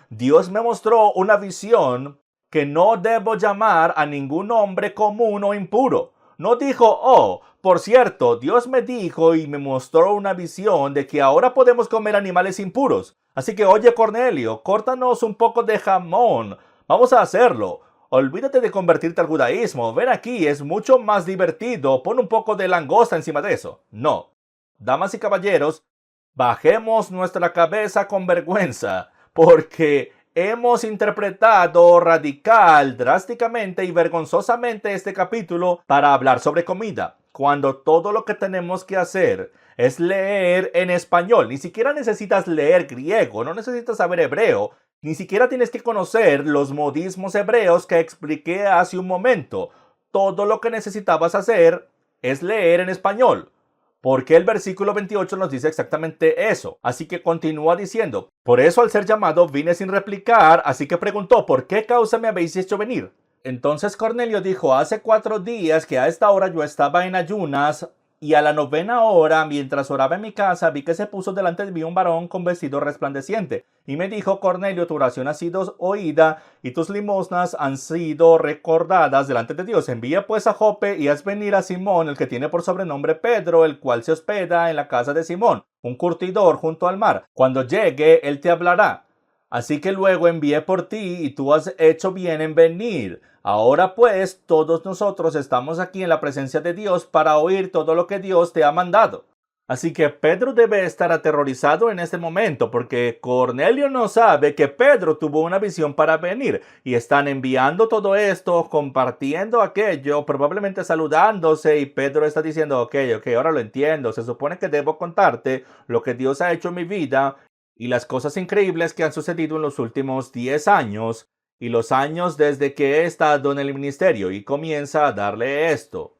Dios me mostró una visión que no debo llamar a ningún hombre común o impuro. No dijo, oh, por cierto, Dios me dijo y me mostró una visión de que ahora podemos comer animales impuros. Así que, oye Cornelio, córtanos un poco de jamón. Vamos a hacerlo. Olvídate de convertirte al judaísmo. Ven aquí, es mucho más divertido. Pon un poco de langosta encima de eso. No. Damas y caballeros, bajemos nuestra cabeza con vergüenza, porque hemos interpretado radical, drásticamente y vergonzosamente este capítulo para hablar sobre comida, cuando todo lo que tenemos que hacer es leer en español. Ni siquiera necesitas leer griego, no necesitas saber hebreo, ni siquiera tienes que conocer los modismos hebreos que expliqué hace un momento. Todo lo que necesitabas hacer es leer en español. Porque el versículo 28 nos dice exactamente eso. Así que continúa diciendo, por eso al ser llamado vine sin replicar, así que preguntó, ¿por qué causa me habéis hecho venir? Entonces Cornelio dijo, hace 4 días que a esta hora yo estaba en ayunas, y a la 9ª hora, mientras oraba en mi casa, vi que se puso delante de mí un varón con vestido resplandeciente. Y me dijo, Cornelio, tu oración ha sido oída y tus limosnas han sido recordadas delante de Dios. Envía pues a Jope y haz venir a Simón, el que tiene por sobrenombre Pedro, el cual se hospeda en la casa de Simón, un curtidor junto al mar. Cuando llegue, él te hablará. Así que luego envié por ti y tú has hecho bien en venir. Ahora pues todos nosotros estamos aquí en la presencia de Dios para oír todo lo que Dios te ha mandado. Así que Pedro debe estar aterrorizado en este momento porque Cornelio no sabe que Pedro tuvo una visión para venir y están enviando todo esto, compartiendo aquello, probablemente saludándose y Pedro está diciendo, ok, ahora lo entiendo, se supone que debo contarte lo que Dios ha hecho en mi vida y las cosas increíbles que han sucedido en los últimos 10 años y los años desde que he estado en el ministerio, y comienza a darle esto.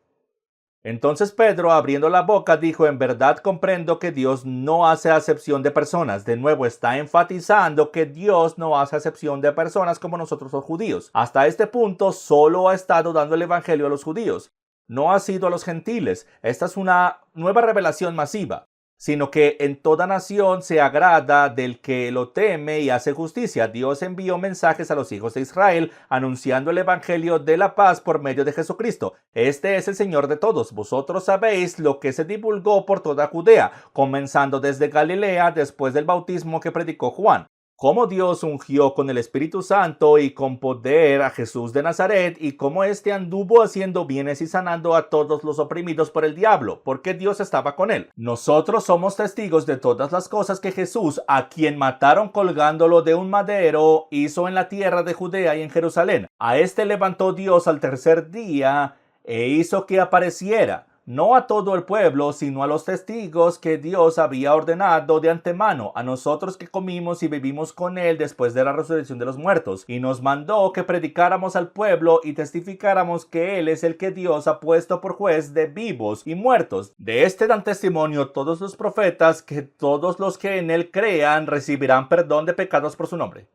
Entonces Pedro, abriendo la boca, dijo, en verdad comprendo que Dios no hace acepción de personas. De nuevo está enfatizando que Dios no hace acepción de personas como nosotros los judíos. Hasta este punto solo ha estado dando el evangelio a los judíos. No ha sido a los gentiles. Esta es una nueva revelación masiva. sino que en toda nación se agrada del que lo teme y hace justicia. Dios envió mensajes a los hijos de Israel anunciando el evangelio de la paz por medio de Jesucristo. Este es el Señor de todos. Vosotros sabéis lo que se divulgó por toda Judea, comenzando desde Galilea después del bautismo que predicó Juan. Cómo Dios ungió con el Espíritu Santo y con poder a Jesús de Nazaret, y cómo éste anduvo haciendo bienes y sanando a todos los oprimidos por el diablo, porque Dios estaba con él. Nosotros somos testigos de todas las cosas que Jesús, a quien mataron colgándolo de un madero, hizo en la tierra de Judea y en Jerusalén. A este levantó Dios al tercer día e hizo que apareciera, no a todo el pueblo, sino a los testigos que Dios había ordenado de antemano, a nosotros que comimos y bebimos con él después de la resurrección de los muertos, y nos mandó que predicáramos al pueblo y testificáramos que él es el que Dios ha puesto por juez de vivos y muertos. De este dan testimonio todos los profetas, que todos los que en él crean recibirán perdón de pecados por su nombre.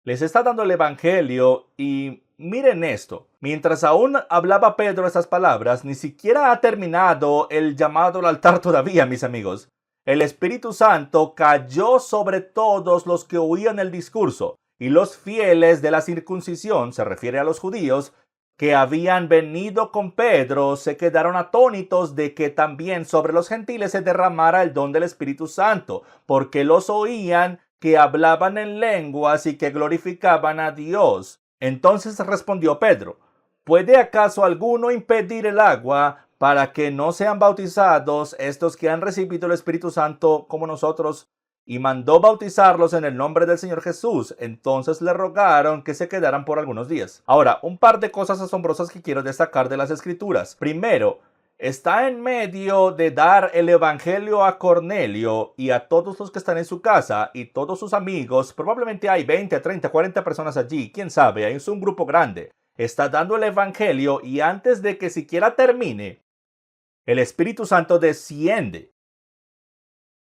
Les está dando el evangelio y miren esto. Mientras aún hablaba Pedro estas palabras, ni siquiera ha terminado el llamado al altar todavía, mis amigos. El Espíritu Santo cayó sobre todos los que oían el discurso, y los fieles de la circuncisión, se refiere a los judíos, que habían venido con Pedro, se quedaron atónitos de que también sobre los gentiles se derramara el don del Espíritu Santo, porque los oían que hablaban en lenguas y que glorificaban a Dios. Entonces respondió Pedro: ¿puede acaso alguno impedir el agua para que no sean bautizados estos que han recibido el Espíritu Santo como nosotros? Y mandó bautizarlos en el nombre del Señor Jesús. Entonces le rogaron que se quedaran por algunos días. Ahora, un par de cosas asombrosas que quiero destacar de las Escrituras. Primero, está en medio de dar el evangelio a Cornelio y a todos los que están en su casa y todos sus amigos. Probablemente hay 20, 30, 40 personas allí. Quién sabe, es un grupo grande. Está dando el evangelio y antes de que siquiera termine, el Espíritu Santo desciende.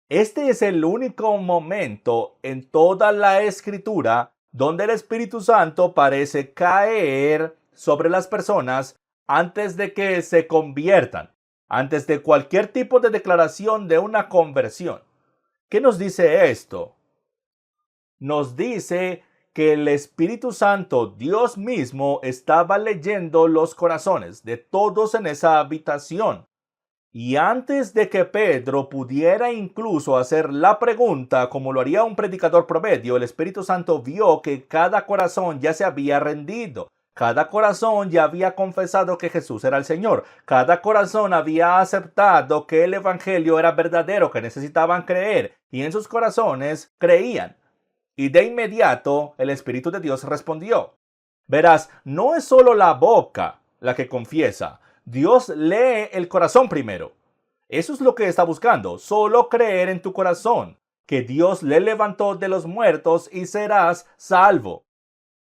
Este es el único momento en toda la Escritura donde el Espíritu Santo parece caer sobre las personas antes de que se conviertan, antes de cualquier tipo de declaración de una conversión. ¿Qué nos dice esto? Nos dice que el Espíritu Santo, Dios mismo, estaba leyendo los corazones de todos en esa habitación. Y antes de que Pedro pudiera incluso hacer la pregunta como lo haría un predicador promedio, el Espíritu Santo vio que cada corazón ya se había rendido. Cada corazón ya había confesado que Jesús era el Señor. Cada corazón había aceptado que el evangelio era verdadero, que necesitaban creer. Y en sus corazones creían. Y de inmediato el Espíritu de Dios respondió. Verás, no es solo la boca la que confiesa. Dios lee el corazón primero. Eso es lo que está buscando. Solo creer en tu corazón que Dios le levantó de los muertos y serás salvo.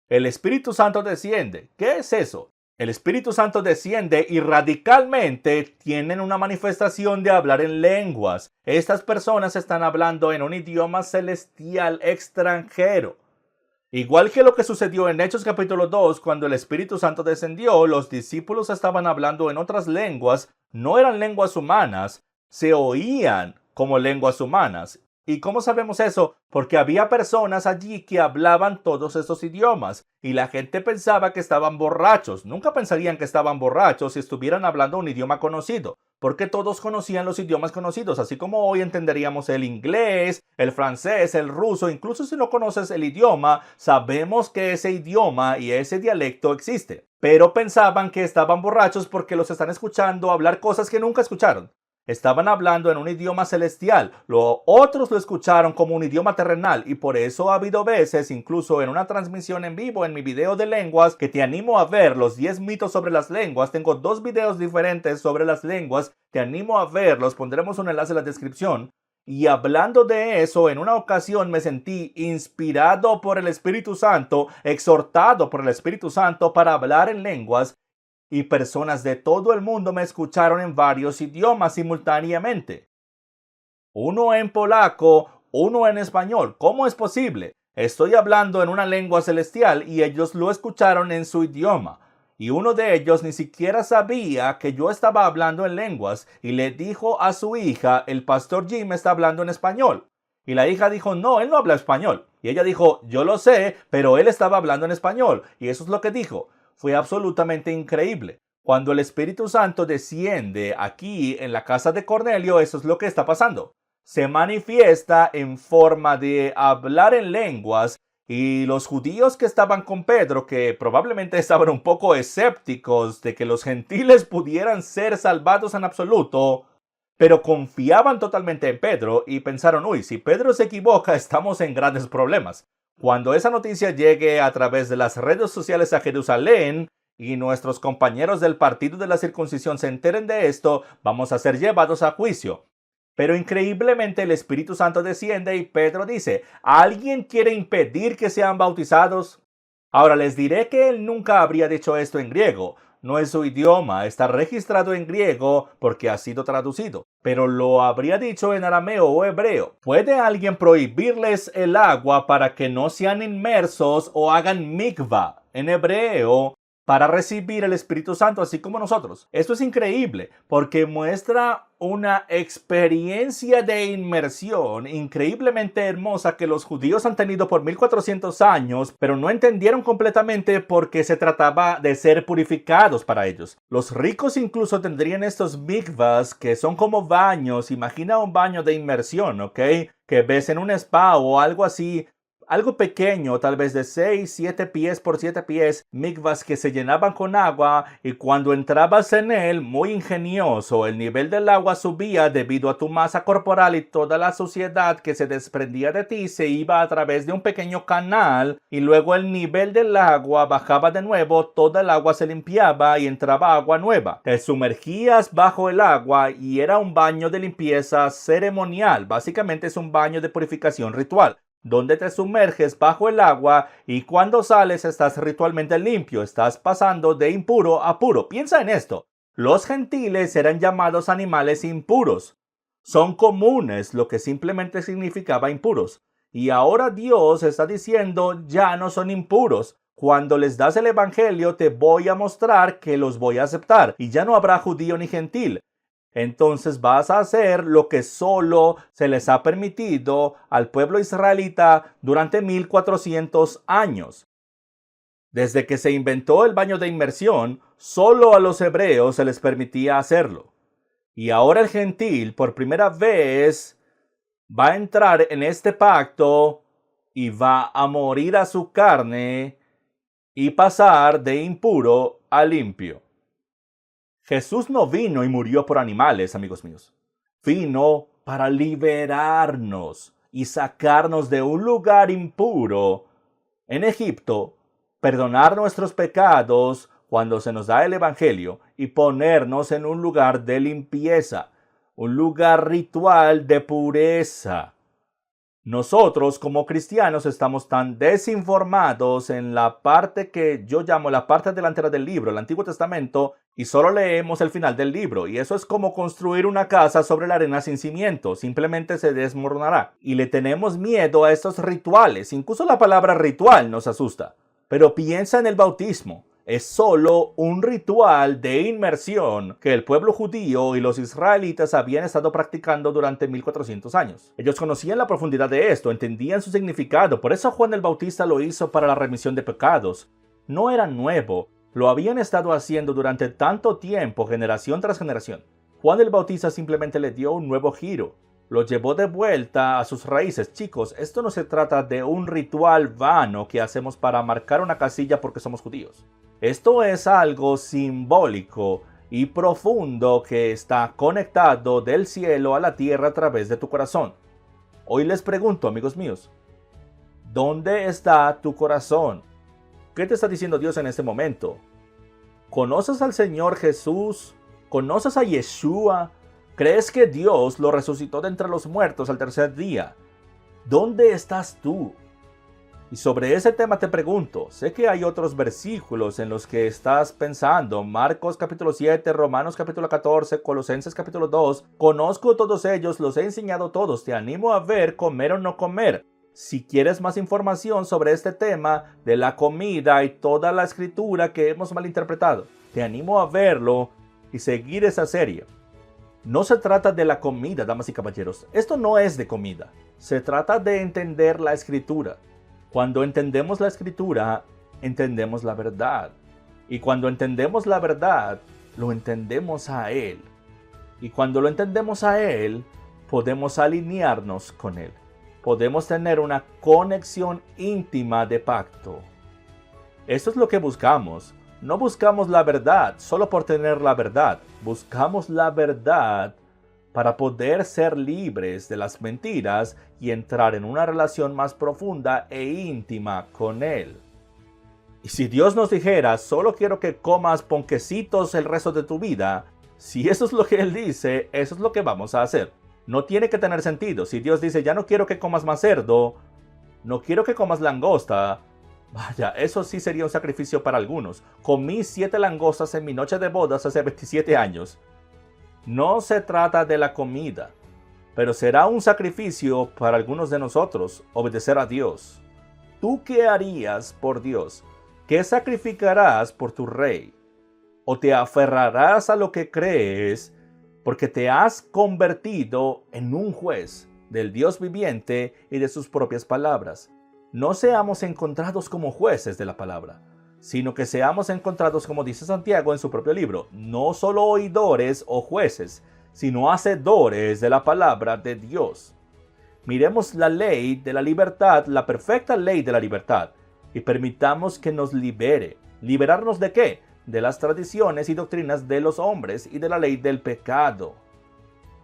El Espíritu Santo desciende. ¿Qué es eso? El Espíritu Santo desciende y radicalmente tienen una manifestación de hablar en lenguas. Estas personas están hablando en un idioma celestial extranjero. Igual que lo que sucedió en Hechos capítulo 2, cuando el Espíritu Santo descendió, los discípulos estaban hablando en otras lenguas, no eran lenguas humanas, se oían como lenguas humanas. ¿Y cómo sabemos eso? Porque había personas allí que hablaban todos estos idiomas y la gente pensaba que estaban borrachos. Nunca pensarían que estaban borrachos si estuvieran hablando un idioma conocido, porque todos conocían los idiomas conocidos, así como hoy entenderíamos el inglés, el francés, el ruso. Incluso si no conoces el idioma, sabemos que ese idioma y ese dialecto existe. Pero pensaban que estaban borrachos porque los están escuchando hablar cosas que nunca escucharon. Estaban hablando en un idioma celestial. Los otros lo escucharon como un idioma terrenal y por eso ha habido veces, incluso en una transmisión en vivo en mi video de lenguas, que te animo a ver los 10 mitos sobre las lenguas. Tengo 2 videos diferentes sobre las lenguas. Te animo a verlos. Pondremos un enlace en la descripción. Y hablando de eso, en una ocasión me sentí inspirado por el Espíritu Santo, exhortado por el Espíritu Santo para hablar en lenguas. Y personas de todo el mundo me escucharon en varios idiomas simultáneamente. Uno en polaco, uno en español. ¿Cómo es posible? Estoy hablando en una lengua celestial y ellos lo escucharon en su idioma. Y uno de ellos ni siquiera sabía que yo estaba hablando en lenguas y le dijo a su hija, el pastor Jim está hablando en español. Y la hija dijo, no, él no habla español. Y ella dijo, yo lo sé, pero él estaba hablando en español. Y eso es lo que dijo. Fue absolutamente increíble. Cuando el Espíritu Santo desciende aquí en la casa de Cornelio, eso es lo que está pasando. Se manifiesta en forma de hablar en lenguas. Y los judíos que estaban con Pedro, que probablemente estaban un poco escépticos de que los gentiles pudieran ser salvados en absoluto, pero confiaban totalmente en Pedro y pensaron, uy, si Pedro se equivoca, estamos en grandes problemas. Cuando esa noticia llegue a través de las redes sociales a Jerusalén y nuestros compañeros del partido de la circuncisión se enteren de esto, vamos a ser llevados a juicio. Pero increíblemente el Espíritu Santo desciende y Pedro dice, ¿alguien quiere impedir que sean bautizados? Ahora les diré que él nunca habría dicho esto en griego. No es su idioma, está registrado en griego porque ha sido traducido. Pero lo habría dicho en arameo o hebreo. ¿Puede alguien prohibirles el agua para que no sean inmersos o hagan mikvah en hebreo para recibir el Espíritu Santo así como nosotros? Esto es increíble porque muestra una experiencia de inmersión increíblemente hermosa que los judíos han tenido por 1400 años, pero no entendieron completamente porque se trataba de ser purificados para ellos. Los ricos incluso tendrían estos mikvahs que son como baños. Imagina un baño de inmersión, ¿ok? Que ves en un spa o algo así. Algo pequeño, tal vez de 6, 7 pies por 7 pies, mikvahs que se llenaban con agua y cuando entrabas en él, muy ingenioso, el nivel del agua subía debido a tu masa corporal y toda la suciedad que se desprendía de ti se iba a través de un pequeño canal y luego el nivel del agua bajaba de nuevo, toda el agua se limpiaba y entraba agua nueva. Te sumergías bajo el agua y era un baño de limpieza ceremonial, básicamente es un baño de purificación ritual, donde te sumerges bajo el agua y cuando sales estás ritualmente limpio, estás pasando de impuro a puro. Piensa en esto, los gentiles eran llamados animales impuros, son comunes, lo que simplemente significaba impuros. Y ahora Dios está diciendo, ya no son impuros. Cuando les das el evangelio te voy a mostrar que los voy a aceptar y ya no habrá judío ni gentil. Entonces vas a hacer lo que solo se les ha permitido al pueblo israelita durante 1400 años. Desde que se inventó el baño de inmersión, solo a los hebreos se les permitía hacerlo. Y ahora el gentil por primera vez va a entrar en este pacto y va a morir a su carne y pasar de impuro a limpio. Jesús no vino y murió por animales, amigos míos. Vino para liberarnos y sacarnos de un lugar impuro en Egipto, perdonar nuestros pecados cuando se nos da el evangelio y ponernos en un lugar de limpieza, un lugar ritual de pureza. Nosotros como cristianos estamos tan desinformados en la parte que yo llamo la parte delantera del libro, el Antiguo Testamento, y solo leemos el final del libro. Y eso es como construir una casa sobre la arena sin cimiento, simplemente se desmoronará. Y le tenemos miedo a estos rituales, incluso la palabra ritual nos asusta. Pero piensa en el bautismo. Es solo un ritual de inmersión que el pueblo judío y los israelitas habían estado practicando durante 1400 años. Ellos conocían la profundidad de esto, entendían su significado, por eso Juan el Bautista lo hizo para la remisión de pecados. No era nuevo, lo habían estado haciendo durante tanto tiempo, generación tras generación. Juan el Bautista simplemente le dio un nuevo giro. Lo llevó de vuelta a sus raíces. Chicos, esto no se trata de un ritual vano que hacemos para marcar una casilla porque somos judíos. Esto es algo simbólico y profundo que está conectado del cielo a la tierra a través de tu corazón. Hoy les pregunto, amigos míos, ¿dónde está tu corazón? ¿Qué te está diciendo Dios en este momento? ¿Conoces al Señor Jesús? ¿Conoces a Yeshua? ¿Crees que Dios lo resucitó de entre los muertos al tercer día? ¿Dónde estás tú? Y sobre ese tema te pregunto, sé que hay otros versículos en los que estás pensando, Marcos capítulo 7, Romanos capítulo 14, Colosenses capítulo 2, conozco todos ellos, los he enseñado todos, te animo a ver comer o no comer. Si quieres más información sobre este tema de la comida y toda la escritura que hemos malinterpretado, te animo a verlo y seguir esa serie. No se trata de la comida, damas y caballeros. Esto no es de comida. Se trata de entender la escritura. Cuando entendemos la escritura, entendemos la verdad. Y cuando entendemos la verdad, lo entendemos a Él. Y cuando lo entendemos a Él, podemos alinearnos con Él. Podemos tener una conexión íntima de pacto. Eso es lo que buscamos. No buscamos la verdad solo por tener la verdad. Buscamos la verdad para poder ser libres de las mentiras y entrar en una relación más profunda e íntima con Él. Y si Dios nos dijera, solo quiero que comas ponquecitos el resto de tu vida, si eso es lo que Él dice, eso es lo que vamos a hacer. No tiene que tener sentido. Si Dios dice, ya no quiero que comas más cerdo, no quiero que comas langosta, vaya, eso sí sería un sacrificio para algunos. Comí 7 langostas en mi noche de bodas hace 27 años. No se trata de la comida, pero será un sacrificio para algunos de nosotros obedecer a Dios. ¿Tú qué harías por Dios? ¿Qué sacrificarás por tu rey? ¿O te aferrarás a lo que crees porque te has convertido en un juez del Dios viviente y de sus propias palabras? No seamos encontrados como jueces de la palabra, sino que seamos encontrados, como dice Santiago en su propio libro, no solo oidores o jueces, sino hacedores de la palabra de Dios. Miremos la ley de la libertad, la perfecta ley de la libertad, y permitamos que nos libere. ¿Liberarnos de qué? De las tradiciones y doctrinas de los hombres y de la ley del pecado.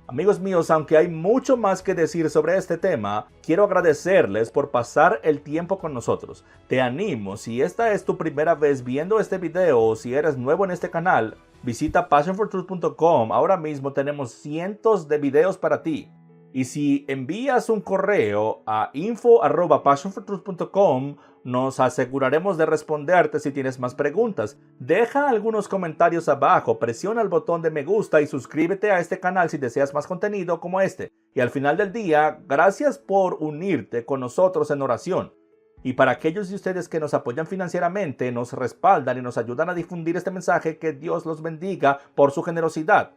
Amigos míos, aunque hay mucho más que decir sobre este tema, quiero agradecerles por pasar el tiempo con nosotros. Te animo, si esta es tu primera vez viendo este video o si eres nuevo en este canal, visita passionfortruth.com. Ahora mismo tenemos cientos de videos para ti. Y si envías un correo a info@passionfortruth.com, nos aseguraremos de responderte si tienes más preguntas. Deja algunos comentarios abajo, presiona el botón de me gusta y suscríbete a este canal si deseas más contenido como este. Y al final del día, gracias por unirte con nosotros en oración. Y para aquellos de ustedes que nos apoyan financieramente, nos respaldan y nos ayudan a difundir este mensaje, que Dios los bendiga por su generosidad.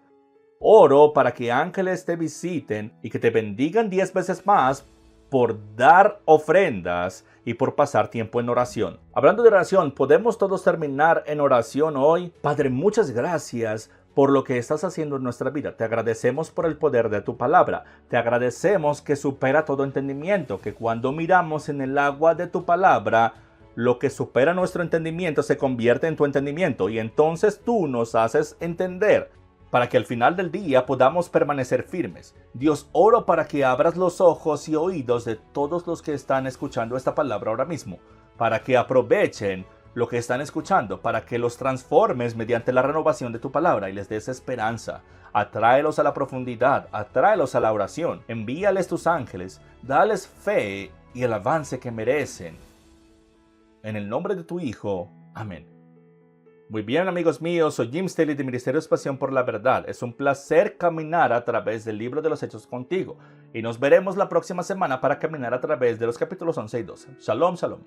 Oro para que ángeles te visiten y que te bendigan 10 veces más por dar ofrendas y por pasar tiempo en oración. Hablando de oración, ¿podemos todos terminar en oración hoy? Padre, muchas gracias por lo que estás haciendo en nuestra vida. Te agradecemos por el poder de tu palabra. Te agradecemos que supera todo entendimiento, que cuando miramos en el agua de tu palabra, lo que supera nuestro entendimiento se convierte en tu entendimiento y entonces tú nos haces entender para que al final del día podamos permanecer firmes. Dios, oro para que abras los ojos y oídos de todos los que están escuchando esta palabra ahora mismo, para que aprovechen lo que están escuchando, para que los transformes mediante la renovación de tu palabra y les des esperanza. Atráelos a la profundidad, atráelos a la oración, envíales tus ángeles, dales fe y el avance que merecen. En el nombre de tu Hijo. Amén. Muy bien, amigos míos, soy Jim Staley de Ministerios Pasión por la Verdad. Es un placer caminar a través del libro de los Hechos contigo. Y nos veremos la próxima semana para caminar a través de los capítulos 11 y 12. Shalom, shalom.